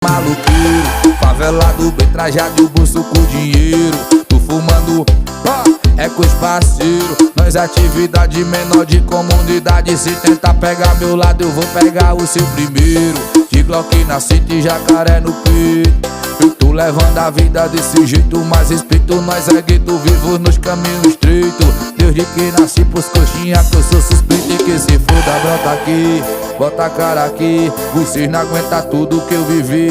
maluqueiro, favelado bem trajado e o bolso com dinheiro. Tu fumando, é com os parceiros. Nós atividade menor de comunidade. Se tentar pegar meu lado eu vou pegar o seu primeiro. De Glock na cinta e jacaré no peito. E tu levando a vida desse jeito, mais respeito. Nós é gueto, vivo nos caminhos estreitos. Desde que nasci pros coxinha que eu sou suspeito. E que se foda, brota aqui, bota a cara aqui. Vocês não aguentam tudo que eu vivi.